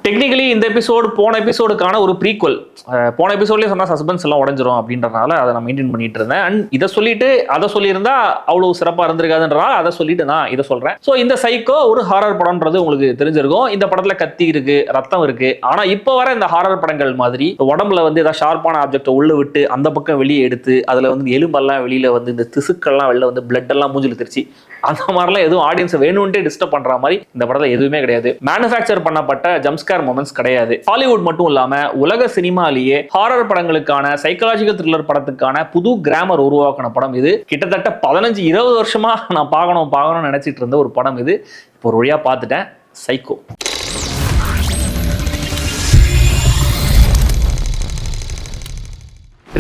Technically இந்த episode போன எபிசோடுக்கான ஒரு ப்ரீக்வல். போன எபிசோட்லேயே சொன்னால் சஸ்பென்ஸ் எல்லாம் உடஞ்சிரும் அப்படின்றனால அதை நான் மெயின்டைன் பண்ணிட்டு இருந்தேன். அண்ட் இதை சொல்லிட்டு அதை சொல்லியிருந்தா அவ்வளோ சிறப்பாக இருந்திருக்காதுன்றனால அதை சொல்லிட்டு நான் இதை சொல்கிறேன். ஸோ இந்த சைக்கோ ஒரு ஹாரர் படம்ன்றது உங்களுக்கு தெரிஞ்சிருக்கும். இந்த படத்தில் கத்தி இருக்கு, ரத்தம் இருக்கு. ஆனால் இப்போ வர இந்த ஹாரர் படங்கள் மாதிரி உடம்புல வந்து ஏதாவது ஷார்ப்பான ஆப்ஜெக்டை உள்ள விட்டு அந்த பக்கம் வெளியே எடுத்து அதில் வந்து எலும்பெல்லாம் வெளியில் வந்து இந்த திசுக்கள்லாம் வெளில வந்து பிளட் எல்லாம் மூஞ்சில் திருச்சி அந்த மாதிரிலாம் எதுவும் ஆடியன்ஸை வேணும்ட்டே டிஸ்டர்ப் பண்ற மாதிரி இந்த படத்தில் எதுவுமே கிடையாது. மேனுஃபேக்சர் பண்ணப்பட்ட ஜம்ப்ஸ்கேர் மொமெண்ட்ஸ் கிடையாது. ஹாலிவுட் மட்டும் இல்லாம உலக சினிமாலேயே ஹாரர் படங்களுக்கான சைக்காலஜிக்கல் த்ரில்லர் படத்துக்கான புது கிராமர் உருவாக்கின படம் இது. கிட்டத்தட்ட 15-20 வருஷமா நான் பார்க்கணும்னு நினைச்சிட்டு இருந்த ஒரு படம் இது. இப்போ ஒரு வழியா பார்த்துட்டேன். Psycho.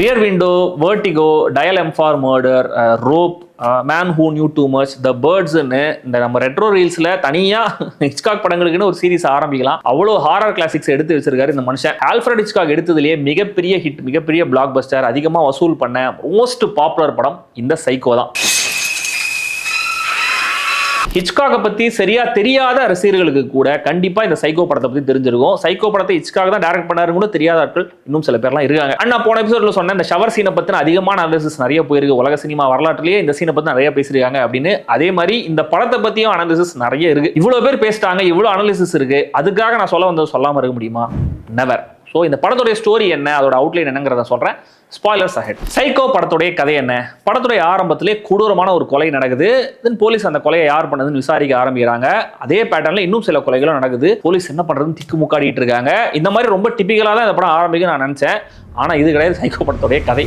Rear window, vertigo, dial M for murder, rope, man who knew too much, the பேர்ட்ஸ்ன்னு இந்த நம்ம ரெட்ரோ ரீல்ஸ்ல தனியா ஹிச்காக் படங்களுக்குன்னு ஒரு சீரிஸ் ஆரம்பிக்கலாம். அவ்வளோ ஹாரர் கிளாசிக்ஸ் எடுத்து வச்சிருக்காரு இந்த மனுஷன். ஆல்ஃபிரட் ஹிச்காக் எடுத்ததுலேயே மிகப்பெரிய ஹிட், மிகப்பெரிய பிளாக் பஸ்டர், அதிகமாக வசூல் பண்ண மோஸ்ட் பாப்புலர் படம் இந்த சைக்கோ தான். ஹிச்காக்கை பத்தி சரியா தெரியாத ரசிகர்களுக்கு கூட கண்டிப்பா இந்த சைக்கோ படத்தை பத்தி தெரிஞ்சிருக்கும். சைக்கோ படத்தை ஹிச்காக் தான் டைரக்ட் பண்ணாரு கூட தெரியாத ஆட்கள் இன்னும் சில பேர்லாம் இருக்காங்க. அண்ணா போன எபிசோட்ல சொன்ன இந்த ஷவர் சீனை பத்தின அதிகமான அனாலிசிஸ் நிறைய போயிருக்கு. உலக சினிமா வரலாற்றிலேயே இந்த சீனை பத்தி நிறைய பேசிருக்காங்க அப்படின்னு. அதே மாதிரி இந்த படத்தை பத்தியும் அனாலிசிஸ் நிறைய இருக்கு. இவ்வளவு பேர் பேசிட்டாங்க, இவ்வளவு அனாலிசிஸ் இருக்கு. அதுக்காக நான் சொல்ல வந்தது சொல்லாம இருக்க முடியுமா? நெவர். ஸோ இந்த படத்துடைய ஸ்டோரி என்ன, அதோட அவுட்லைன் என்னங்கிறத சொல்றேன். Spoilers ahead. சைக்கோ படத்துடைய கதை என்ன? படத்துடைய ஆரம்பத்திலே கொடூரமான ஒரு கொலை நடக்குது. தென் போலீஸ் அந்த கொலையை யார் பண்ணதுன்னு விசாரிக்க ஆரம்பிக்கிறாங்க. அதே பேட்டர்ல இன்னும் சில கொலைகளும் நடக்குது. போலீஸ் என்ன பண்றதுன்னு திக்கு முக்காடிட்டு இருக்காங்க. இந்த மாதிரி ரொம்ப டிபிக்கலா தான் இந்த படம் ஆரம்பிக்கும் நான் நினைச்சேன். ஆனா இது கிடையாது சைக்கோ படத்துடைய கதை.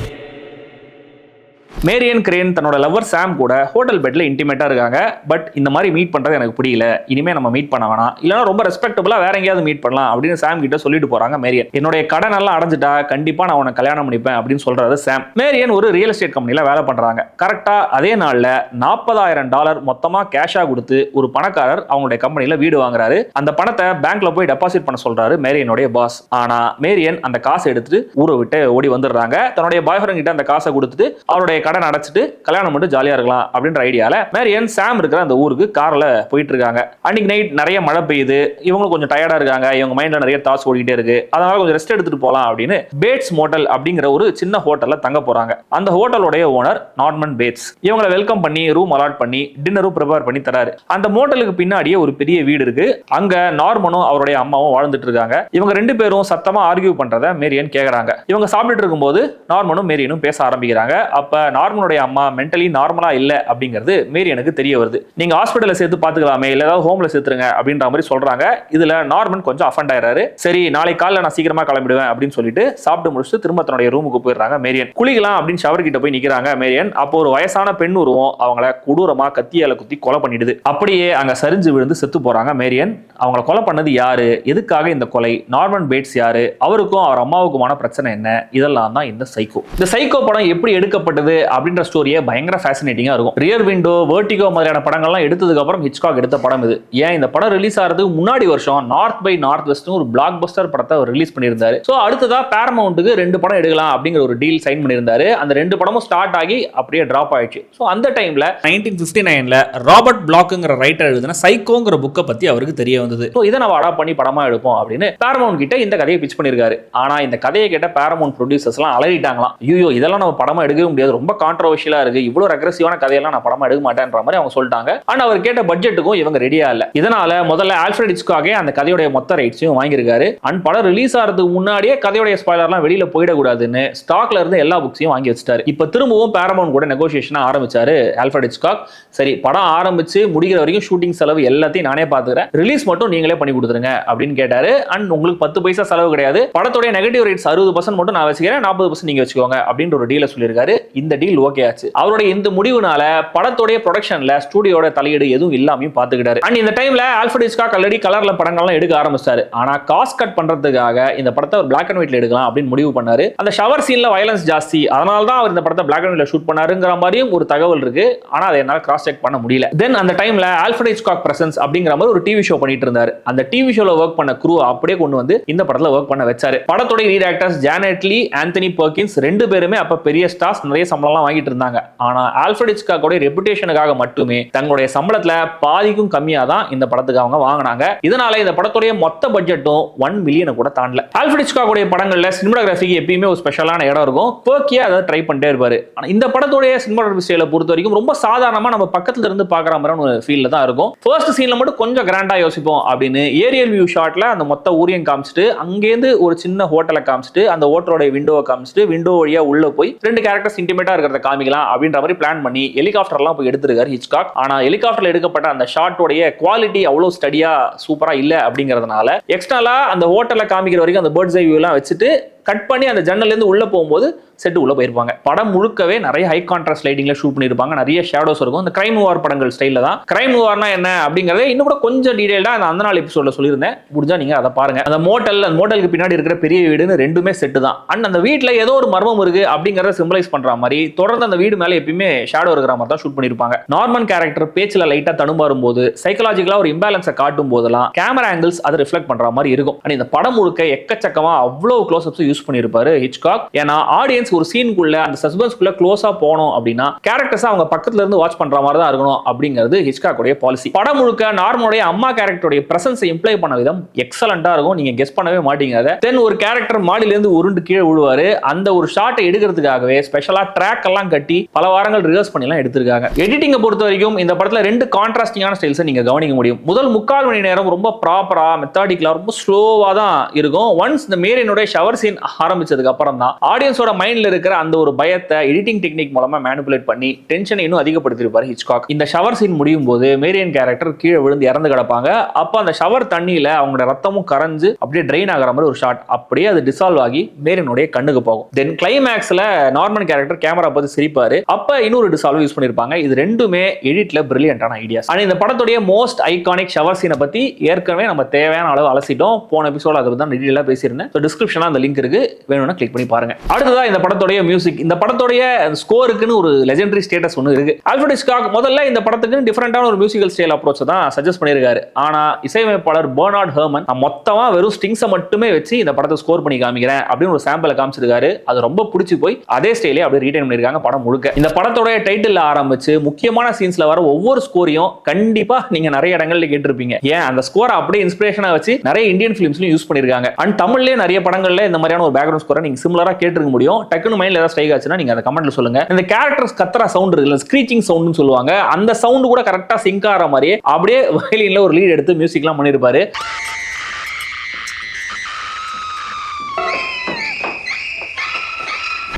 மேரியன் கிரேன் தன்னோட லவர் சாம் கூட ஹோட்டல் பெட்ல இன்டிமேட்டா இருக்காங்க. பட் இந்த மாதிரி மீட் பண்றது எனக்கு பிடிக்கல, இனிமே நம்ம மீட் பண்ண வேணாம், இல்லைன்னா ரொம்ப ரெஸ்பெக்டபுளா வேற எங்கேயாவது மீட் பண்ணலாம் அப்படின்னு சாம் கிட்ட சொல்லிட்டு போறாங்க மேரியன். என்னுடைய கடை நல்லா அடைஞ்சிட்டா கண்டிப்பா நான் உனக்கு கல்யாணம் பண்ணிப்பேன் அப்படின்னு சொல்றாரு சாம். மேரியன் ஒரு ரியல் எஸ்டேட் கம்பெனில வேலை பண்றாங்க. கரெக்டா அதே நாள்ல $40,000 மொத்தமா கேஷா கொடுத்து ஒரு பணக்காரர் அவங்களுடைய கம்பெனில வீடு வாங்குறாரு. அந்த பணத்தை பேங்க்ல போய் டெபாசிட் பண்ண சொல்றாரு மேரியனுடைய பாஸ். ஆனா மேரியன் அந்த காசை எடுத்துட்டு ஊரை விட்டு ஓடி வந்துடுறாங்க. தன்னுடைய பாய் ஃப்ரெண்ட் கிட்ட அந்த காசை கொடுத்துட்டு அவருடைய கடன் அடைச்சிட்டு கல்யாணம் மட்டும் ஜாலியா இருக்கலாம் அப்படின்ற ஐடியால மேரியன் சாம் இருக்கிற அந்த ஊருக்கு கார்ல போயிட்டு இருக்காங்க. அன்னைக்கு நைட் நிறைய மழை பெய்யுது. இவங்க கொஞ்சம் டயர்டா இருக்காங்க. இவங்க மைண்ட்ல நிறைய தாட்ஸ் ஓடிட்டே இருக்கு. அதனால கொஞ்சம் ரெஸ்ட் எடுத்துட்டு போலாம் அப்படின்னு பேட்ஸ் மோட்டல் அப்படிங்கிற ஒரு சின்ன ஹோட்டல்ல தங்க போறாங்க. அந்த ஹோட்டலோட ஓனர் நார்மன் பேட்ஸ் இவங்களை வெல்கம் பண்ணி ரூம் அலாட் பண்ணி டின்னரும் ப்ரிப்பேர் பண்ணி தராரு. அந்த மோட்டலுக்கு பின்னாடியே ஒரு பெரிய வீடு இருக்கு. அங்க நார்மனும் அவருடைய அம்மாவும் வாழ்ந்துட்டு இருக்காங்க. இவங்க ரெண்டு பேரும் சத்தமா ஆர்கியூ பண்றத மேரியன் கேக்குறாங்க. இவங்க சாப்பிட்டு இருக்கும்போது நார்மனும் மேரியனும் பேச ஆரம்பிக்கிறாங்க. அப்ப நார்மனுடைய அம்மா மென்டலி நார்மலா இல்ல அப்படிங்கிறது மேரியனுக்கு தெரிய வருது. நீங்க ஹாஸ்பிடல்ல சேர்த்து பாத்துக்கலாமே, இல்ல ஏதாவது ஹோம்ல சேர்த்துருங்க அப்படின்ற மாதிரி சொல்றாங்க. இதுல நார்மன் கொஞ்சம் அஃபண்ட் ஆயிராரு. சரி நாளைக்கு காலையில நான் சீக்கிரமா கிளம்பிடுவேன் அப்படின்னு சொல்லிட்டு சாப்பிட்டு முடிச்சுட்டு திரும்ப தன்னுடைய ரூமுக்கு போயிடுறாங்க மேரியன். குளிக்கலாம் அப்படின்னு ஷவர் கிட்ட போய் நிக்கிறாங்க மேரியன். அப்போ ஒரு வயசான பெண் உருவம் அவங்கள கொடூரமா கத்தியால குத்தி கொலை பண்ணிடுது. அப்படியே அங்க சரிஞ்சு விழுந்து செத்து போறாங்க மேரியன். அவங்கள கொலை பண்ணது யாரு, எதுக்காக இந்த கொலை, நார்மன் பேட்ஸ் யாரு, அவருக்கும் அவர் அம்மாவுக்குமான பிரச்சனை என்ன, இதெல்லாம் தான் இந்த சைக்கோ. இந்த சைக்கோ படம் எப்படி எடுக்கப்பட்டது அப்படின்ற ஸ்டோரியே பயங்கர ஃபேசினேட்டிங்கா இருக்கும். ரியர் விண்டோ, வெர்டிகோ மாதிரியான படங்கள்லாம் எடுத்ததுக்கு அப்புறம் ஹிச்காக் எடுத்த படம் இது. ஏன் இந்த படம் ரிலீஸ் ஆகிறதுக்கு முன்னாடி வருஷம் நார்த் பை நார்த் வெஸ்ட் ஒரு பிளாக் பஸ்டர் படத்தை அவர் ரிலீஸ் பண்ணியிருந்தாரு. ஸோ அடுத்ததா பேரமவுண்ட்டுக்கு 2 படம் எடுக்கலாம் அப்படிங்கிற ஒரு டீல் சைன் பண்ணியிருந்தாரு. அந்த 2 படமும் ஸ்டார்ட் ஆகி அப்படியே டிராப் ஆயிடுச்சு. ஸோ அந்த டைம்ல 1959ல ராபர்ட் பிளாக்குங்கிற ரைட்டர் எழுதின சைக்கோங்கிற புக்கை பத்தி அவருக்கு தெரிய வந்தது. ஸோ இதை நம்ம அடாப்ட் பண்ணி படமா எடுப்போம் அப்படின்னு பேரமவுண்ட் கிட்ட இந்த கதையை பிச் பண்ணியிருக்காரு. ஆனா இந்த கதையை கேட்ட பேரமவுண்ட் ப்ரொடியூசர்ஸ் எல்லாம் அலறிட்டாங்களாம். ஐயோ இதெல்லாம் நம்ம படமா எடுக்கவே முடியாது, ரொம்ப கான்ட்ரோவர்ஷியலா இருக்கு, இவ்வளவு அக்ரெசிவான கதையெல்லாம் நான் படமா எடுக்க மாட்டேன்ற மாதிரி அவங்க சொல்லிட்டாங்க. ஆனா அவர் கேட்ட பட்ஜெட்டுக்கும் இவங்க ரெடியா இல்ல. இதனால முதல்ல ஆல்ஃபிரட் ஹிச்காக் அந்த கதையோட மொத்த ரைட்ஸையும் வாங்கியிருக்காரு. அண்ட் படம் ரிலீஸ் ஆகிறதுக்கு முன்னாடியே கதையோட ஸ்பாய்லர்லாம் வெளியில போயிடக்கூடாதுன்னு ஸ்டாக்ல இருந்து எல்லா புக்ஸையும் வாங்கி வச்சிட்டாரு. இப்ப திரும்பவும் பேரமவுண்ட் கூட நெகோசியேஷன் ஆரம்பிச்சாரு ஆல்ஃபிரட் ஹிச்காக். சரி படம் ஆரம்பிச்சு முடிகிற வரைக்கும் ஷூட்டிங் செலவு எல்லாத்தையும் நானே பாத்துக்கிறேன், ரிலீஸ் மட்டும் நீங்களே பண்ணி கொடுத்துருங்க அப்படின்னு கேட்டாரு. அண்ட் உங்களுக்கு 10 பைசா செலவு கிடையாது, படத்தோட நெகட்டிவ் ரேட்ஸ் 60% மட்டும் நான் வச்சுக்கிறேன், 40% நீங்க வச்சுக்கோங்க அப்படின்ற ஒரு டீல சொல்லியிருக்காரு. இந்த டீல் ஓகே ஆச்சு. அவருடைய இந்த முடிவுனால படத்தோடைய ப்ரொடக்ஷன்ல ஸ்டுடியோட தலையீடு எதுவும் இல்லாம பாத்துக்கிட்டாரு. அண்ட் இந்த டைம்ல ஆல்ஃபிரட் ஹிச்காக் ஆல்ரெடி கலர்ல படங்கள்லாம் எடுக்க ஆரம்பிச்சாரு. ஆனா காஸ்ட் கட் பண்றதுக்காக இந்த படத்தை ஒரு பிளாக் அண்ட் ஒயிட்ல எடுக்கலாம் அப்படின்னு முடிவு பண்ணாரு. அந்த ஷவர் சீன்ல வயலன்ஸ் ஜாஸ்தி, அதனால தான் அவர் இந்த படத்தை பிளாக் அண்ட் ஒயிட்ல ஷூட் பண்ணாருங்கிற மாதிரியும் ஒரு தகவல் இருக்கு. ஆனா அதை என்னால கிராஸ் செக் பண்ண முடியல. தென் அந்த டைம்ல ஆல்ஃபிரட் ஹிச்காக் பிரசன்ஸ் அப்படிங்கிற மாதிரி ஒரு டிவி ஷோ பண்ணிட்டு இருந்தாரு. அந்த டிவி ஷோல ஒர்க் பண்ண க்ரூ அப்படியே கொண்டு வந்து இந்த படத்துல ஒர்க் பண்ண வச்சாரு. படத்தோட லீட் ஆக்டர்ஸ் ஜானட் லீ, ஆந்தனி பெர்கின்ஸ் 2 பேருமே அப்ப பெரிய ஸ்டார்ஸ், நிறைய சம்பளம் சம்பளம்லாம் வாங்கிட்டு இருந்தாங்க. ஆனா ஆல்ஃபிரட் ஹிச்காக்கோட ரெபுடேஷனுக்காக மட்டுமே தங்களுடைய சம்பளத்துல பாதிக்கும் கம்மியா தான் இந்த படத்துக்கு அவங்க வாங்கினாங்க. இதனால இந்த படத்துடைய மொத்த பட்ஜெட்டும் 1 மில்லியனை கூட தாண்டல. ஆல்ஃபிரட் ஹிச்காக்கோட படங்கள்ல சினிமாகிராஃபிக்கு எப்பயுமே ஒரு ஸ்பெஷலான இடம் இருக்கும். போக்கியா அதை ட்ரை பண்ணிட்டே இருப்பாரு. ஆனா இந்த படத்துடைய சினிமாகிராஃபி ஸ்டைலை பொறுத்த வரைக்கும் ரொம்ப சாதாரணமா நம்ம பக்கத்துல இருந்து பாக்குற மாதிரி ஒரு ஃபீல்ல தான் இருக்கும். ஃபர்ஸ்ட் சீன்ல மட்டும் கொஞ்சம் கிராண்டா யோசிப்போம் அப்படின்னு ஏரியல் வியூ ஷாட்ல அந்த மொத்த ஊரையும் காமிச்சிட்டு அங்கேருந்து ஒரு சின்ன ஹோட்டலை காமிச்சிட்டு அந்த ஹோட்டலோட விண்டோவை காமிச்சிட்டு விண்டோ வழியா உள்ள போய் 2 கேரக்டர்ஸ் இன்டிமேட்டா இருக்கிறத காமிக்கலாம் அப்படின்ற மாதிரி பிளான் பண்ணி ஹெலிகாப்டர்லாம் போய் எடுத்திருக்காரு ஹிச்காக். ஆனா ஹெலிகாப்டர்ல எடுக்கப்பட்ட அந்த ஷாட்டோடைய குவாலிட்டி அவ்வளவு ஸ்டடியா சூப்பரா இல்ல அப்படிங்கறதுனால எக்ஸ்ட்ரா அந்த ஹோட்டலை காமிக்கிற வரைக்கும் அந்த பேர்ட்ஸ் ஐ வியூ எல்லாம் வச்சுட்டு கட் பண்ணி அந்த ஜன்னல்ல இருந்து உள்ள போகும்போது செட்டு உள்ள போயிருப்பாங்க. படம் முழுக்கவே நிறைய ஹை கான்ட்ராஸ்ட் லைட்டிங்ல ஷூட் பண்ணிருப்பாங்க. நிறைய ஷேடோஸ் இருக்கும். இந்த கிரைம் வார் படங்கள் ஸ்டைல்ல தான். கிரைம் வார்னா என்ன அப்படிங்கறத இன்னும் கூட கொஞ்சம் டீடைலா அந்த நாள் எபிசோட்ல சொல்லியிருந்தேன். முடிஞ்சா நீங்க அதை பாருங்க. அந்த மோட்டலுக்கு பின்னாடி இருக்கிற பெரிய வீடுன்னு ரெண்டுமே செட்டு தான். அண்ட் அந்த வீட்டுல ஏதோ ஒரு மர்மம் இருக்கு அப்படிங்கறத சிம்பலைஸ் பண்ற மாதிரி தொடர்ந்து அந்த வீடு மேல எப்பயுமே ஷேடோ இருக்கிற மாதிரி தான் ஷூட் பண்ணிருப்பாங்க. நார்மன் கேரக்டர் பேச்சுல லைட்டா தடுமாறும் போது சைக்கலாஜிக்கலா ஒரு இம்பேலன்ஸை காட்டும் போதெல்லாம் கேமரா ஆங்கிள்ஸ் அதை ரிஃப்ளெக்ட் பண்ற மாதிரி இருக்கும். அண்ட் இந்த படம் முழுக்க எக்கச்சக்கமா அவ்வளவு க்ளோஸ்அப்ஸ் யூஸ் பண்ணிருப்பாரு ஹிச்காக். ஏன்னா ஆடியன்ஸ் ஒரு சீனுக்குள்ள அந்த சஸ்பென்ஸ்க்குள்ள க்ளோஸா போனோம் அப்படின்னா கேரக்டர்ஸ் அவங்க பக்கத்துல இருந்து வாட்ச் பண்ற மாதிரி தான் இருக்கணும் அப்படிங்கிறது ஹிச்காக்கோட பாலிசி. படம் முழுக்க நார்மனுடைய அம்மா கேரக்டருடைய பிரசன்ஸை இம்ப்ளை பண்ண விதம் எக்ஸலண்டா இருக்கும். நீங்க கெஸ் பண்ணவே மாட்டீங்க. அதை தென் ஒரு கேரக்டர் மாடியில இருந்து உருண்டு கீழே விழுவாரு. அந்த ஒரு ஷாட்டை எடுக்கிறதுக்காகவே ஸ்பெஷலா ட்ராக் எல்லாம் கட்டி பல வாரங்கள் ரிஹர்ஸ் பண்ணி எல்லாம் எடுத்திருக்காங்க. எடிட்டிங்கை பொறுத்த வரைக்கும் இந்த படத்துல 2 கான்ட்ராஸ்டிங்கான ஸ்டைல்ஸை நீங்க கவனிக்க முடியும். முதல் 3/4 மணி நேரம் ரொம்ப ப்ராப்பரா மெத்தாடிக்கலா ரொம்ப ஸ்லோவா தான் இருக்கும். ஒன்ஸ் இந்த மேரியனுடைய ஷவர் சீன் ஆரம்பிச்சதுக்கு அப்புறம் தான் ஆடியன்ஸோட மைண்ட்ல இருக்கிற அந்த ஒரு பயத்தை எடிட்டிங் டெக்னிக் மூலமா மேனிபுலேட் பண்ணி டென்ஷனை இன்னும் அதிகப்படுத்திருப்பாரு ஹிச்காக். இந்த ஷவர் சீன் முடியும் போது மேரியன் கேரக்டர் கீழே விழுந்து இறந்து கிடப்பாங்க. அப்ப அந்த ஷவர் தண்ணியில அவங்களோட ரத்தமும் கரைஞ்சு அப்படியே ட்ரெயின் ஆகிற மாதிரி ஒரு ஷாட் அப்படியே அது டிசால்வ் ஆகி மேரியனுடைய கண்ணுக்கு போகும். தென் கிளைமேக்ஸ்ல நார்மன் கேரக்டர் கேமரா பார்த்து சிரிப்பாரு. அப்ப இன்னொரு டிசால்வ் யூஸ் பண்ணிருப்பாங்க. இது ரெண்டுமே எடிட்ல பிரில்லியன்டான ஐடியாஸ். ஆனா இந்த படத்துடைய மோஸ்ட் ஐகானிக் ஷவர் சீனை பத்தி ஏற்கனவே நம்ம தேவையான அளவு அலசிட்டோம். போன எபிசோட் அதை பத்தி டீடைலா பேசியிருந்தேன். டிஸ்கிரிப்ஷன்ல அந்த லிங்க் இருக்கு, வேணும்னா கிளிக் பண்ணி பாருங்க. அடுத்ததா இந்த படத்துடைய மியூசிக். இந்த படத்துடைய ஸ்கோருக்குன்னு ஒரு லெஜெண்டரி ஸ்டேட்டஸ் ஒன்று இருக்கு. ஆல்ஃபிரட் ஹிச்காக் முதல்ல இந்த படத்துக்கு டிஃபரெண்டான ஒரு மியூசிக்கல் ஸ்டைல் அப்ரோச் தான் சஜஸ்ட் பண்ணியிருக்காரு. ஆனா இசையமைப்பாளர் பெர்னார்ட் ஹெர்மன் மொத்தமா வெறும் ஸ்டிங்ஸை மட்டுமே வச்சு இந்த படத்தை ஸ்கோர் பண்ணி காமிக்கிறேன் அப்படின்னு ஒரு சாம்பிளை காமிச்சிருக்காரு. அது ரொம்ப பிடிச்சி போய் அதே ஸ்டைலே அப்படியே ரீடைன் பண்ணிருக்காங்க படம் முழுக்க. இந்த படத்துடைய டைட்டில் ஆரம்பிச்சு முக்கியமான சீன்ஸ்ல வர ஒவ்வொரு ஸ்கோரையும் கண்டிப்பா நீங்க நிறைய இடங்கள்ல கேட்டிருப்பீங்க. ஏன் அந்த ஸ்கோரை அப்படியே இன்ஸ்பிரேஷனா வச்சு நிறைய இந்தியன் பிலிம்ஸ்லயும் யூஸ் பண்ணிருக்காங்க. அண்ட் தமிழ்லயே நிறைய படங்கள்ல இந்த மாதிரியான ஒரு பேக்ரவுண்ட் ஸ்கோரை நீங்க சிமிலரா கேட்டிருக்க முடியும். டக்குனு மைண்ட்ல ஏதாவது ஸ்ட்ரைக் ஆச்சுன்னா நீங்க அந்த கமெண்ட்ல சொல்லுங்க. இந்த கேரக்டர்ஸ் கத்துற சவுண்ட் இருக்குல்ல, ஸ்க்ரீச்சிங் சவுண்ட்னு சொல்லுவாங்க, அந்த சவுண்ட் கூட கரெக்டா சிங்க் ஆகிற மாதிரியே அப்படியே வயலின்ல ஒரு லீட் எடுத்து மியூசிக்லாம் பண்ணிருப்பாரு.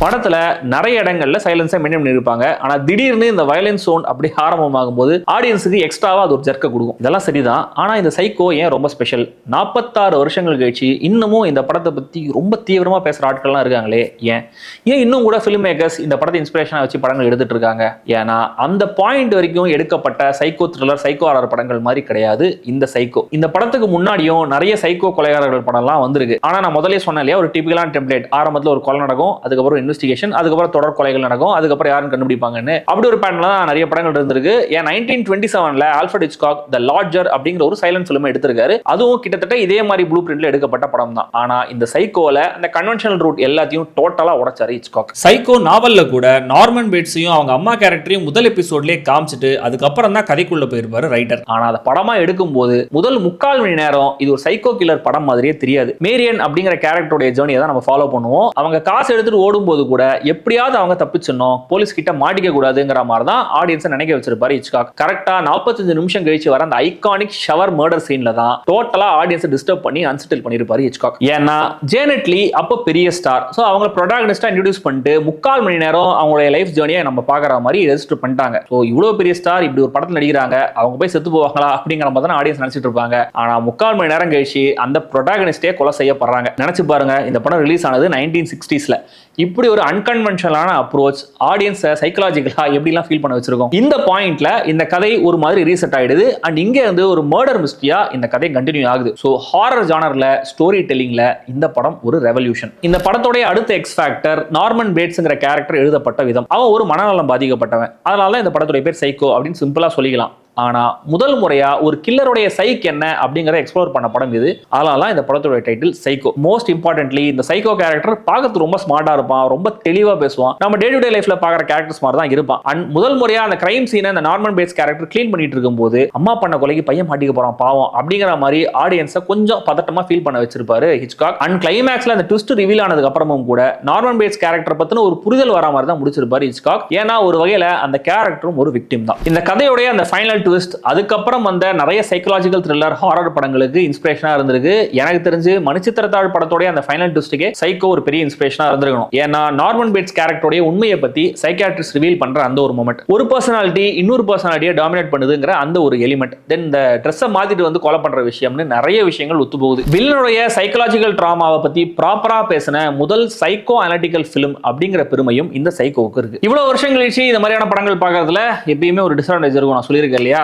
படத்துல நிறைய இடங்கள்ல சைலன்ஸை மெயின்டைன் பண்ணிருப்பாங்க. ஆனா திடீர்னு இந்த வயலன்ஸ் சவுண்ட் அப்படி ஆரம்பமாகும் போது ஆடியன்ஸுக்கு எக்ஸ்ட்ராவா அது ஒரு ஜர்க்க கொடுக்கும். இதெல்லாம் சரிதான். ஆனா இந்த சைக்கோ ஏன் ரொம்ப ஸ்பெஷல்? 46 வருஷங்கள் கழிச்சு இன்னமும் இந்த படத்தை பத்தி ரொம்ப தீவிரமா பேசுற ஆட்கள்லாம் இருக்காங்களே, ஏன் இன்னும் கூட ஃபிலிம் மேக்கர்ஸ் இந்த படத்தை இன்ஸ்பிரேஷனா வச்சு படங்கள் எடுத்துட்டு இருக்காங்க? ஏன்னா அந்த பாயிண்ட் வரைக்கும் எடுக்கப்பட்ட சைக்கோ த்ரில்லர், சைக்கோ ஹாரர் படங்கள் மாதிரி கிடையாது இந்த சைக்கோ. இந்த படத்துக்கு முன்னாடியும் நிறைய சைக்கோ கொலைகாரர்கள் படம்லாம் வந்திருக்கு. ஆனா நான் முதலே சொன்னேன் இல்லையா, ஒரு டிபிக்கலான டெம்ப்ளேட். ஆரம்பத்தில் ஒரு கொலை நடக்கும், அதுக்கப்புறம் இன்வெஸ்டிகேஷன், அதுக்கப்புறம் தொடர் கொலைகள் நடக்கும், அதுக்கப்புறம் யாரும் கண்டுபிடிப்பாங்கன்னு அப்படி ஒரு பேட்டர்ன்ல தான் நிறைய படங்கள் இருந்திருக்கு. ஏன் 1927ல ஆல்ஃபிரட் ஹிச்காக் தி லாட்ஜர் அப்படிங்கிற ஒரு சைலன்ட் ஃபிலிம் எடுத்திருக்காரு. அதுவும் கிட்டத்தட்ட இதே மாதிரி ப்ளூ பிரிண்ட்ல எடுக்கப்பட்ட படம் தான். ஆனா இந்த சைக்கோல அந்த கன்வென்ஷனல் ரூட் எல்லாத்தையும் டோட்டலா உடைச்சாரு ஹிச்காக். சைக்கோ நாவல்ல கூட நார்மன் பேட்ஸையும் அவங்க அம்மா கேரக்டரையும் முதல் எபிசோட்லயே காமிச்சிட்டு அதுக்கப்புறம் தான் கதைக்குள்ள போயிருப்பாரு ரைட்டர். ஆனா அதை படமா எடுக்கும் போது முதல் 3/4 மணி நேரம் இது ஒரு சைக்கோ கில்லர் படம் மாதிரியே தெரியாது. மேரியன் அப்படிங்கிற கேரக்டருடைய ஜேர்னியை தான் நம்ம ஃபாலோ பண்ணுவோம். அவங்க காசு எடுத்துட்டு ஓடும்போது கூட எப்படியாவது அவங்க தப்பிச்சிடணும், போலீஸ் கிட்ட மாட்டிக்க கூடாதுங்கிற மாதிரி தான் ஆடியன்ஸை நினைக்க வச்சிருப்பாரு ஹிச்காக். கரெக்டா 45 நிமிஷம் கழிச்சு வர அந்த ஐகானிக் ஷவர் மர்டர் சீன்ல தான் டோட்டலா ஆடியன்ஸை டிஸ்டர்ப் பண்ணி அன்செட்டில் பண்ணிருப்பாரு ஹிச்காக். ஏன்னா ஜேனட் லீ அப்போ பெரிய ஸ்டார். சோ அவங்க ப்ரொடாகனிஸ்டா இன்ட்ரோடியூஸ் பண்ணிட்டு 3/4 மணி நேரம் அவங்களுடைய லைஃப் ஜேர்னியை நம்ம பாக்குற மாதிரி ரெஜிஸ்டர் பண்ணிட்டாங்க. சோ இவ்வளவு பெரிய ஸ்டார் இப்படி ஒரு படத்துல நடிக்கிறாங்க, அவங்க போய் செத்து போவாங்களா அப்படிங்கிற மாதிரி தான் ஆடியன்ஸ் நினைச்சிட்டு இருப்பாங்க. ஆனா 3/4 மணி நேரம் கழிச்சு அந்த ப்ரொடாகனிஸ்டே கொலை செய்யப்படுறாங்க. நினைச்சு பாருங்க, இந்த படம் ரிலீஸ் ஆனது 1960ஸ்ல. இப்படி ஒரு அன்கன்வென்ஷனலான அப்ரோச் ஆடியன்ஸை சைக்கலாஜிக்கலா எப்படிலாம் ஃபீல் பண்ண வச்சிருக்கோம். இந்த பாயிண்ட்ல இந்த கதை ஒரு மாதிரி ரீசெட் ஆயிடுது. அண்ட் இங்க வந்து ஒரு மர்டர் மிஸ்ட்ரியா இந்த கதை கண்டினியூ ஆகுது. சோ ஹாரர் ஜானர்ல ஸ்டோரி டெல்லிங்ல இந்த படம் ஒரு ரெவல்யூஷன். இந்த படத்தோட அடுத்த எக்ஸ் ஃபேக்டர் நார்மன் பேட்ஸ்ங்கிற கேரக்டர் எழுதப்பட்ட விதம். அவன் ஒரு மனநலம் பாதிக்கப்பட்டவன். அதனால இந்த படத்துடைய பேர் சைக்கோ அப்படின்னு சிம்பிளா சொல்லிக்கலாம். ஆனா முதல் முறையா ஒரு கில்லருடைய சைக் என்ன அப்படிங்கறத எக்ஸ்ப்ளோர் பண்ண படம் இது. அதனால இந்த படத்தோட டைட்டில் சைக்கோ. மோஸ்ட் இம்பார்ட்டன்ட்லி இந்த சைக்கோ கேரக்டர் பார்க்கறது ரொம்ப ஸ்மார்ட்டா இருப்பான், ரொம்ப தெளிவா பேசுவான், நம்ம டே டு டே லைஃப்ல பாக்குற கேரக்டர்ஸ் மாதிரி தான் இருப்பான். அண்ட் முதல் முறையா அந்த கிரைம் சீனை இந்த நார்மன் பேட்ஸ் கேரக்டர் க்ளீன் பண்ணிட்டு இருக்கும்போது அம்மா பண்ண கொலைக்கு பையன் மாட்டிக்க போறான் பாவம் அப்படிங்கிற மாதிரி ஆடியன்ஸை கொஞ்சம் பதட்டமா ஃபீல் பண்ண வச்சிருப்பாரு ஹிச்காக். அண்ட் கிளைமேக்ஸ்ல அந்த ட்விஸ்ட் ரிவீல் ஆனதுக்கு அப்புறமும் கூட நார்மன் பேட்ஸ் கேரக்டர் பத்தின ஒரு புரிதல் வர மாதிரி தான் முடிச்சிருப்பாரு ஹிச்காக். ஏன்னா ஒரு வகையில அந்த கேரக்டரும் ஒரு விக்டிம் தான். இந்த கதையோடைய அந்த ஃபைனல் ட்விஸ்ட் அதுக்கப்புறம் வந்த நிறைய சைக்காலஜிக்கல் த்ரில்லர் ஹாரர் படங்களுக்கு இன்ஸ்பிரேஷனா இருந்திருக்கு. எனக்கு தெரிஞ்சு மணிச்சித்திரத்தாழ் படத்தோட அந்த ஃபைனல் ட்விஸ்டுக்கே சைக்கோ ஒரு பெரிய இன்ஸ்பிரேஷனா இருந்திருக்கணும். ஏன்னா நார்மன் பேட்ஸ் கேரக்டரோட உண்மையை பத்தி சைக்காட்ரிஸ்ட் ரிவீல் பண்ற அந்த ஒரு மொமெண்ட், ஒரு பர்சனாலிட்டி இன்னொரு பர்சனாலிட்டியை டாமினேட் பண்ணுதுங்கிற அந்த ஒரு எலிமெண்ட், தென் இந்த ட்ரெஸ்ஸை மாத்திட்டு வந்து கொலை பண்ற விஷயம்னு நிறைய விஷயங்கள் ஒத்து போகுது. வில்லனுடைய சைக்காலஜிக்கல் டிராமாவை பத்தி ப்ராப்பரா பேசின முதல் சைக்கோ அனலிட்டிக்கல் ஃபிலிம் அப்படிங்கிற பெருமையும் இந்த சைக்கோவுக்கு இருக்கு. இவ்வளவு வருஷம் கழிச்சு இந்த மாதிரியான படங்கள் பார்க்கறதுல எப்பயுமே ஒரு டிஸ்அட்வான்டேஜ் இருக்கும், நான் சொல்லியிருக்கேன் இல்லையா.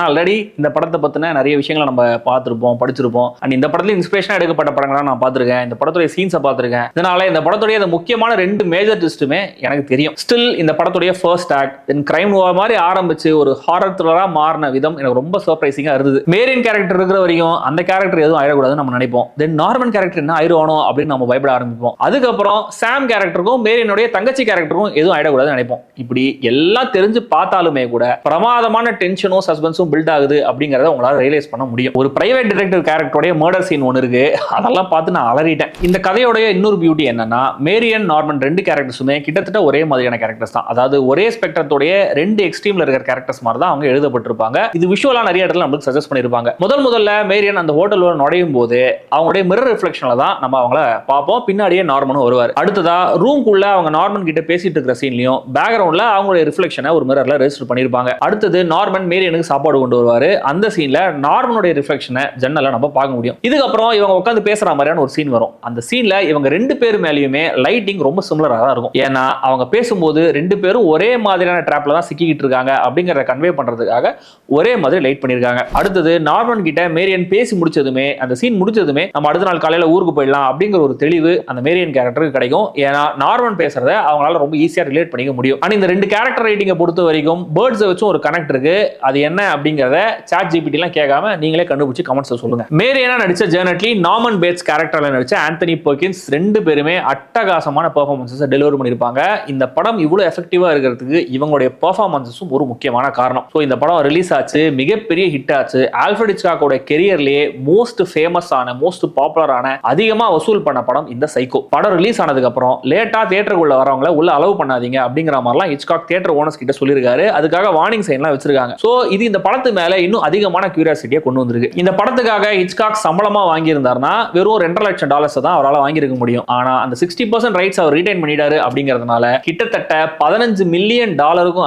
ஆல்ரெடி இந்த படத்தை பத்தின நிறைய விஷயங்களை நம்ம பார்த்திருப்போம், படிச்சிருப்போம். அண்ட் இந்த படத்துல இன்ஸ்பிரேஷனா எடுக்கப்பட்ட படங்களா நான் பார்த்திருக்கேன், இந்த படத்துடைய சீன்ஸை பார்த்திருக்கேன். இதனால இந்த படத்துடைய முக்கியமான 2 மேஜர் ட்விஸ்ட்டுமே எனக்கு தெரியும். ஸ்டில் இந்த படத்துடைய ஃபர்ஸ்ட் ஆக்ட் தென் கிரைம் நோவா மாதிரி ஆரம்பிச்சு ஒரு ஹாரர் த்ரில்லரா மாறின விதம் எனக்கு ரொம்ப சர்ப்ரைசிங்கா இருந்தது. மேரியன் கேரக்டர் இருக்கிற வரைக்கும் அந்த கேரக்டர் எதுவும் ஆயிடக்கூடாதுன்னு நம்ம நினைப்போம். தென் நார்மன் கேரக்டர் என்ன ஆயிடுவானோ அப்படின்னு நம்ம பயப்பட ஆரம்பிப்போம். அதுக்கப்புறம் சாம் கேரக்டருக்கும் மேரியனுடைய தங்கச்சி கேரக்டருக்கும் எதுவும் ஆயிடக்கூடாதுன்னு நினைப்போம். இப்படி எல்லாம் தெரிஞ்சு பார்த்தாலுமே கூட பிரமாதமான டென்ஷனும் சஸ்பென்ஸும் பில்ட் ஆகுது அப்படிங்கறத உங்களால ரியலைஸ் பண்ண முடியும். ஒரு பிரைவேட் டிடெக்டிவ் கேரக்டரோட மர்டர் சீன் ஒன்று இருக்கு, அதெல்லாம் பார்த்து நான் அலறிட்டேன். இந்த கதையோடைய இன்னொரு பியூட்டி என்னன்னா மேரியன் நார்மன் 2 கேரக்டர்ஸுமே கிட்டத்தட்ட ஒரே மாதிரியான கேரக்டர்ஸ் தான். அதாவது ஒரே ஸ்பெக்ட்ரத்தோட 2 எக்ஸ்ட்ரீம்ல இருக்கிற கேரக்டர்ஸ் மாதிரி தான் அவங்க எழுதப்பட்டிருப்பாங்க. இது விஷுவலா நிறைய இடத்துல நமக்கு சஜஸ்ட் பண்ணிருப்பாங்க. முதல்ல மேரியன் அந்த ஹோட்டல்ல நுழையும் போது அவங்களுடைய மிரர் ரிஃப்ளெக்ஷன்ல தான் நம்ம அவங்கள பார்ப்போம். பின்னாடியே நார்மனும் வருவார். அடுத்ததா ரூம்குள்ள அவங்க நார்மன் கிட்ட பேசிட்டு இருக்கிற சீன்லயும் பேக்ரவுண்ட்ல அவங்களுடைய ரிஃப்ளெக்ஷனை ஒரு மிரர்ல ரெஜிஸ்டர் பண்ணிருப்பாங்க. அடுத்தது நார்மன் மேரியனுக்கு சாப்பாடு கொண்டு வருவாரு. அந்த சீன்ல நார்மனுடைய ரிஃப்ளெக்ஷனை ஜன்னல்ல நம்ம பார்க்க முடியும். இதுக்கப்புறம் இவங்க உட்காந்து பேசுற மாதிரியான ஒரு சீன் வரும். அந்த சீன்ல இவங்க 2 பேர் மேலயுமே லைட்டிங் ரொம்ப சிமிலரா தான் இருக்கும். ஏன்னா அவங்க பேசும்போது 2 பேரும் ஒரே மாதிரியான ட்ராப்ல தான் சிக்கிட்டு இருக்காங்க அப்படிங்கறத கன்வே பண்றதுக்காக ஒரே மாதிரி லைட் பண்ணிருக்காங்க. அடுத்தது நார்மன் கிட்ட மேரியன் பேசி முடிச்சதுமே அந்த சீன் முடிச்சதுமே நம்ம அடுத்த நாள் காலையில ஊருக்கு போயிடலாம் அப்படிங்கிற ஒரு தெளிவு அந்த மேரியன் கேரக்டருக்கு கிடைக்கும். ஏன்னா நார்மன் பேசுறத அவங்களால ரொம்ப ஈஸியா ரிலேட் பண்ணிக்க முடியும். ஆனா இந்த 2 கேரக்டர் ரைட்டிங்கை பொறுத்த வரைக்கும் பேர்ட்ஸை வச்சும் ஒரு கனெக்ட் இருக்கு. அது என்ன அப்படிங்கறத சாட் ஜிபிடி எல்லாம் கேட்காம நீங்களே கண்டுபிடிச்சு கமெண்ட்ஸ் சொல்லுங்க. மேரியனா நடிச்ச ஜெர்னட்லி நார்மன் பேட்ஸ் கேரக்டர்ல நடிச்ச ஆந்தனி பெர்கின்ஸ் 2 பேருமே அட்டகாசமான பெர்ஃபார்மன்ஸை டெலிவர் பண்ணிருப்பாங்க. இந்த படம் இவ்வளவு எஃபெக்டிவா இருக்கிறதுக்கு இவங்களுடைய பெர்ஃபார்மன்ஸும் ஒரு முக்கியமான காரணம். ஸோ இந்த படம் ரிலீஸ் ஆச்சு, மிகப்பெரிய ஹிட் ஆச்சு. ஆல்ஃபிரட் ஹிச்காக்கோட கெரியர்லயே மோஸ்ட் ஃபேமஸான மோஸ்ட் பாப்புலரான அதிகமா வசூல் பண்ண படம் இந்த சைக்கோ. படம் ரிலீஸ் ஆனதுக்கு அப்புறம் லேட்டா தியேட்டருக்குள்ள வரவங்கள உள்ள அலோவ் பண்ணாதீங்க அப்படிங்கிற மாதிரிலாம் ஹிச்காக் தியேட்டர் ஓனர்ஸ் கிட்ட சொல்லியிருக்காரு. அதுக்காக வார்னிங் சைன்லாம் வச்சிருக்காங்க. ஸோ இது இந்த படத்து மேல இன்னும் அதிகமான கியூரியாசிட்டியை கொண்டு வந்திருக்கு. இந்த படத்துக்காக ஹிச்காக் சம்பளமா வாங்கியிருந்தாருன்னா வெறும் $2.5 லட்சம் தான் அவரால் வாங்கியிருக்க முடியும். ஆனா அந்த 60% ரைட்ஸ் அவர் ரீடைன் பண்ணிட்டாரு அப்படிங்கிறதுனால கிட்டத்தட்ட $15 மில்லியன்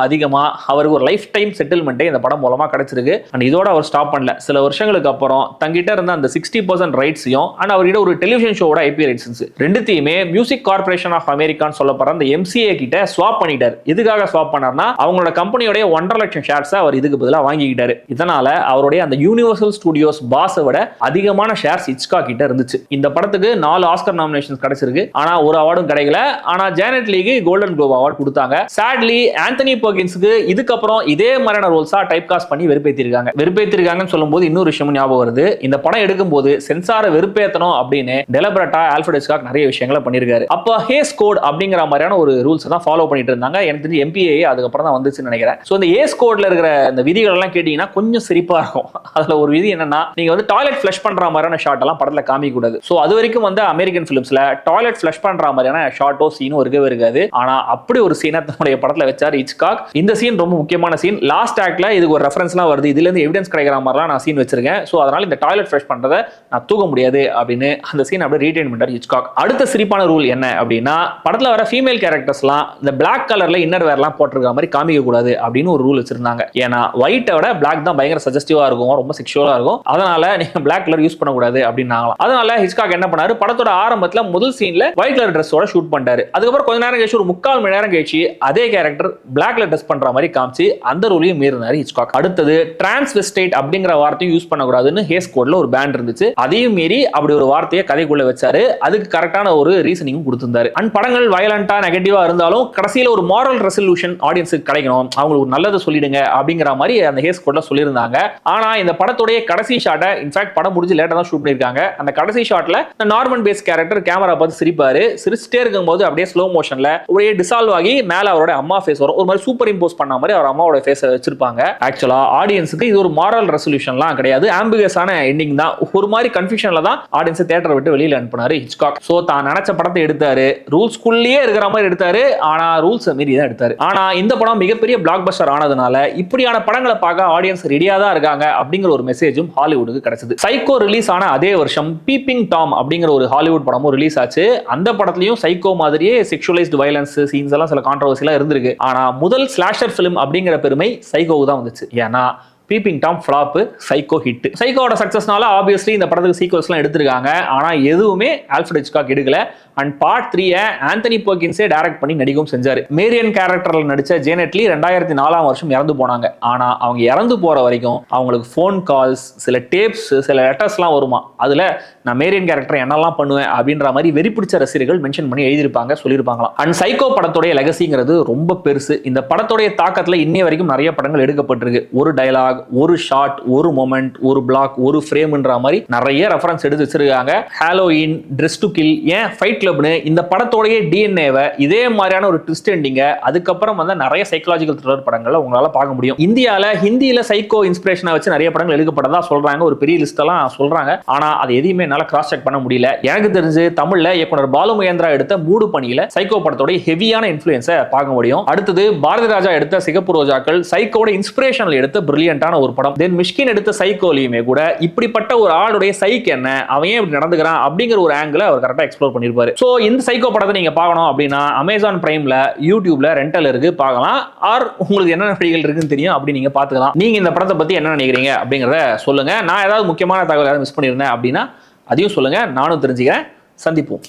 அதிகமா அவருக்கு ஒரு லைஃப் டைம் செட்டில்மெண்ட்டே இந்த படம் மூலமா கிடைச்சிருக்கு. அண்ட் இதோட அவர் ஸ்டாப் பண்ணல. சில வருஷங்களுக்கு அப்புறம் தங்கிட்ட இருந்த அந்த 60% ரைட்ஸையும் அண்ட் அவர்கிட்ட ஒரு டெலிவிஷன் ஷோவோட ஐபி ரைட்ஸ் ரெண்டுத்தையுமே மியூசிக் கார்பரேஷன் ஆஃப் அமெரிக்கான்னு சொல்லப்படுற அந்த MCA கிட்ட ஸ்வாப் பண்ணிட்டார். எதுக்காக ஸ்வாப் பண்ணார்னா அவங்களோட கம்பெனியோட $1.5 லட்சம் ஷேர்ஸ் அவர் இதுக்கு பதிலாக வாங்கிக்கிட்டாரு. இதனால அவருடைய அந்த யூனிவர்சல் ஸ்டுடியோஸ் பாஸை விட அதிகமான ஷேர்ஸ் ஹிச்காக் கிட்ட இருந்துச்சு. இந்த படத்துக்கு 4 ஆஸ்கர் நாமினேஷன்ஸ் கிடைச்சிருக்கு. ஆனா ஒரு அவார்டும் கிடைக்கல. ஆனா Janet leak golden Globe award கொடுத்தாங்க. சாட்லி ஆந்தனி பெர்கின்ஸ்க்கு இதுக்கப்புறம் இதே மாதிரியான ரோல்ஸா டைப் காஸ்ட் பண்ணி வெறுப்பேத்திருக்காங்கன்னு சொல்லும்போது இன்னொரு விஷயம் ஞாபகம் வருது. இந்த படம் எடுக்கும்போது சென்சாரை வெறுப்பேத்தணும் அப்படின்னு டெலிபரேட்டா ஆல்ஃபிரட் ஹிச்காக் நிறைய விஷயங்களை பண்ணிருக்காரு. அப்ப ஹேஸ் கோட் அப்படிங்கிற மாதிரியான ஒரு ரூல்ஸ் தான் ஃபாலோ பண்ணிட்டு இருந்தாங்க. எனக்கு தெரிஞ்சு MPAA அதுக்கப்புறம் தான் வந்துச்சுன்னு நினைக்கிறேன். சோ இந்த ஹேஸ் கோட்ல இருக்கிற இந்த விதிகள் எல்லாம் கேட்டீங்கன்னா கொஞ்சம் சிரிப்பா இருக்கும். அதுல ஒரு விதி என்னன்னா நீங்க வந்து டாய்லெட் ஃபிளஷ் பண்ற மாதிரியான ஷாட் எல்லாம் படத்துல காமிக்க கூடாது. சோ அது வரைக்கும் வந்து அமெரிக்கன் பிலிம்ஸ்ல டாய்லெட் ஃபிளஷ் பண்ற மாதிரியான ஷாட்டோ சீனோ இருக்கவே இருக்காது. ஆனா அப்படி ஒரு சீனை தன்னுடைய படத்துல வச்சாரு ஹிச்காக். இந்த சீன் ரொம்ப முக்கியமான சீன். லாஸ்ட் ஆக்ட்ல இதுக்கு ஒரு ரெஃபரன்ஸ்லாம் வருது. இதுல இருந்து எவிடன்ஸ் கிடைக்கிற மாதிரிலாம் நான் சீன் வச்சிருக்கேன். சோ அதனால இந்த டாய்லெட் ஃபிளஷ் பண்றதை நான் தூக்க முடியாது அப்படின்னு அந்த சீன் அப்படியே ரீடைன் பண்ணாரு ஹிச்காக். அடுத்த சிரிப்பான ரூல் என்ன அப்படின்னா படத்துல வர ஃபீமேல் கேரக்டர்ஸ்லாம் இந்த பிளாக் கலர்ல இன்னர் வேர்லாம் போட்டிருக்கிற மாதிரி காமிக்க கூடாது அப்படின்னு ஒரு ரூல் வச்சிருந்தாங்க. ஏன்னா ஒயிட்டை விட பிளாக் தான் பயங்கர சஜஸ்டிவா இருக்கும், ரொம்ப செக்ஷுவலா இருக்கும். அதனால நீங்க பிளாக் கலர் யூஸ் பண்ணக்கூடாது அப்படின்னாங்களாம். அதனால ஹிச்காக் என்ன பண்ணாரு, படத்தோட ஆரம்பத்துல முதல் சீன்ல ஒயிட் கலர் ட்ரெஸ்ஸோட ஷூட் பண்ணிட்டாரு. அதுக்கப்புறம் கொஞ்ச நேரம் கழிச்சு ஒரு 3/4 மணி நேரம் கழிச்சு அதே கேரக்டர் பிளாக்ல ட்ரெஸ் பண்ற மாதிரி காமிச்சு அந்த ரூலையும் மீறினாரு ஹிச்காக். அடுத்தது டிரான்ஸ்வெஸ்டைட் அப்படிங்கிற வார்த்தையும் யூஸ் பண்ணக்கூடாதுன்னு ஹேஸ் கோட்ல ஒரு பேன் இருந்துச்சு. அதையும் மீறி அப்படி ஒரு வார்த்தையை கதைக்குள்ள வச்சாரு. அதுக்கு கரெக்டான ஒரு ரீசனிங் கொடுத்திருந்தாரு. அண்ட் படங்கள் வயலண்டா நெகட்டிவா இருந்தாலும் கடைசியில ஒரு மாரல் ரெசல்யூஷன் ஆடியன்ஸுக்கு கிடைக்கணும், அவங்களுக்கு ஒரு நல்லதை சொல்லிடுங்க அப்படிங்கிற மாதிரி மாதிரி அந்த ஹேஸ் கோட்ல சொல்லியிருந்தாங்க. ஆனா இந்த படத்துடைய கடைசி ஷாட்டை இன்ஃபேக்ட் படம் முடிஞ்சு லேட்டா தான் ஷூட் பண்ணிருக்காங்க. அந்த கடைசி ஷாட்ல நார்மன் பேஸ் கேரக்டர் கேமரா பார்த்து சிரிப்பாரு. சிரிச்சிட்டே இருக்கும்போது அப்படியே ஸ்லோ மோஷன்ல ஒரே டிசால்வ் ஆகி மேல அவரோட அம்மா ஃபேஸ் வரும். ஒரு மாதிரி சூப்பர் இம்போஸ் பண்ண மாதிரி அவர் அம்மாவோட ஃபேஸ் வச்சிருப்பாங்க. ஆக்சுவலா ஆடியன்ஸுக்கு இது ஒரு மாரல் ரெசல்யூஷன்லாம் கிடையாது, ஆம்பிகஸான எண்டிங் தான். ஒரு மாதிரி கன்ஃபியூஷன்ல தான் ஆடியன்ஸ் தியேட்டரை விட்டு வெளியில அனுப்புனாரு ஹிச்காக். சோ தான் நினைச்ச படத்தை எடுத்தாரு, ரூல்ஸ்குள்ளேயே இருக்கிற மாதிரி எடுத்தாரு, ஆனா ரூல்ஸ் மீறி தான் எடுத்தாரு. ஆனா இந்த படம் மிகப்பெரிய பிளாக் பஸ்டர் ஆனதுனால இப்படியான படங்களை பார்க்க ஆடியன்ஸ் ரெடியா தான் இருக்காங்க அப்படிங்கிற ஒரு மெசேஜும் ஹாலிவுட்டுக்கு கிடைச்சது. சைக்கோ ரிலீஸ் ஆன அதே வருஷம் பீப்பிங் டாம் அப்படிங்கிற ஒரு ஹாலிவுட் படமும் ரிலீஸ் ஆச்சு. அந்த படத்துலயும் சைக்கோ மாதிரியே செக்ஷுவலைஸ்டு வயலன்ஸ் சீன்ஸ் எல்லாம் சில கான்ட்ரோவர்சிலாம் இருந்திருக்கு. ஆனா முதல் ஸ்லாஷர் பிலிம் அப்படிங்கிற பெருமை சைக்கோவுக்கு தான் வந்துச்சு. ஏன்னா peeping Tom flop, psycho hit. சைக்கோட சக்சஸ்னால ஆப்வியஸ்லி இந்த படத்துக்கு சீக்வல்ஸ்லாம் எடுத்திருக்காங்க. ஆனா எதுவுமே ஆல்ஃபிரட் ஹிச்காக் எடுக்கல. அண்ட் பார்ட் 3 ஆந்தனி பெர்கின்ஸே டைரக்ட் பண்ணி நடிக்கவும் செஞ்சாரு. மேரியன் கேரக்டர்ல நடிச்ச ஜேனெட்லி 2004 வருஷம் இறந்து போனாங்க. ஆனா அவங்க இறந்து போற வரைக்கும் அவங்களுக்கு ஃபோன் கால்ஸ், சில டேப்ஸ், சில லெட்டர்ஸ்லாம் வருமா. அதுல நான் மேரியன் கேரக்டர் என்னெல்லாம் பண்ணுவேன் அப்படின்ற மாதிரி வெறி பிடிச்ச ரசிகர்கள் மென்ஷன் பண்ணி எழுதியிருப்பாங்க, சொல்லியிருப்பாங்களாம். அண்ட் சைக்கோ படத்துடைய லெகசிங்கிறது ரொம்ப பெருசு. இந்த படத்துடைய தாக்கத்துல இன்னைய வரைக்கும் நிறைய படங்கள் எடுக்கப்பட்டிருக்கு. ஒரு டயலாக், ஒரு ஷாட், ஒரு மொமெண்ட், ஒரு பிளாக், ஒரு ஃப்ரேம்ன்ற மாதிரி நிறைய ரெஃபரன்ஸ் எடுத்து வச்சிருக்காங்க. ஹாலோவின், ட்ரெஸ் டு கில், ஏன் ஃபைட் கிளப்னு இந்த படத்தோடைய டிஎன்ஏவை இதே மாதிரியான ஒரு ட்விஸ்ட் எண்டிங்க அதுக்கப்புறம் வந்து நிறைய சைக்காலஜிக்கல் த்ரில்லர் படங்களை உங்களால பார்க்க முடியும். இந்தியால ஹிந்தியில சைக்கோ இன்ஸ்பிரேஷனை வச்சு நிறைய படங்கள் எடுக்கப்பட்டதா சொல்றாங்க, ஒரு பெரிய லிஸ்ட் எல்லாம் சொல்றாங்க. ஆனா அது எதையுமே என்னால கிராஸ் செக் பண்ண முடியல. எனக்கு தெரிஞ்சு தமிழ்ல இயக்குனர் பாலு மகேந்திரா எடுத்த மூடு பணியில சைக்கோ படத்தோட ஹெவியான இன்ஃப்ளூயன்ஸை பார்க்க முடியும். அடுத்தது பாரதி ராஜா எடுத்த சிகப்பு ரோஜாக்கள் சைக்கோட இன்ஸ்பிரேஷன்ல எடுத்த பிரில்லியன்டான ஒரு படம். தென் மிஷ்கின் எடுத்த சைக்கோலையுமே கூட இப்படிப்பட்ட ஒரு ஆளுடைய சைக் என்ன, அவன் ஏன் இப்படி நடந்துக்கிறான் அப்படிங்கிற ஒரு ஆங்கிள் அவர் கரெக்டா எக்ஸ்ப்ளோர் பண்ணிருப்பாரு. சோ இந்த சைக்கோ படத்தை நீங்க பார்க்கணும் அப்படின்னா அமேசான் பிரைம்ல, யூடியூப்ல ரெண்டல் இருக்கு, பார்க்கலாம். ஆர் உங்களுக்கு என்ன நடிகைகள் இருக்குன்னு தெரியும், அப்படி நீங்க பாத்துக்கலாம். நீங்க இந்த படத்தை பத்தி என்ன நினைக்கிறீங்க அப்படிங்கறத சொல்லுங்க. நான் ஏதாவது முக்கியமான தகவல் மிஸ் பண்ணியிருந்தேன் அப்படின்னா அதையும் சொல்லுங்க, நானும் தெரிஞ்சுக்கிறேன். சந்திப்போம்.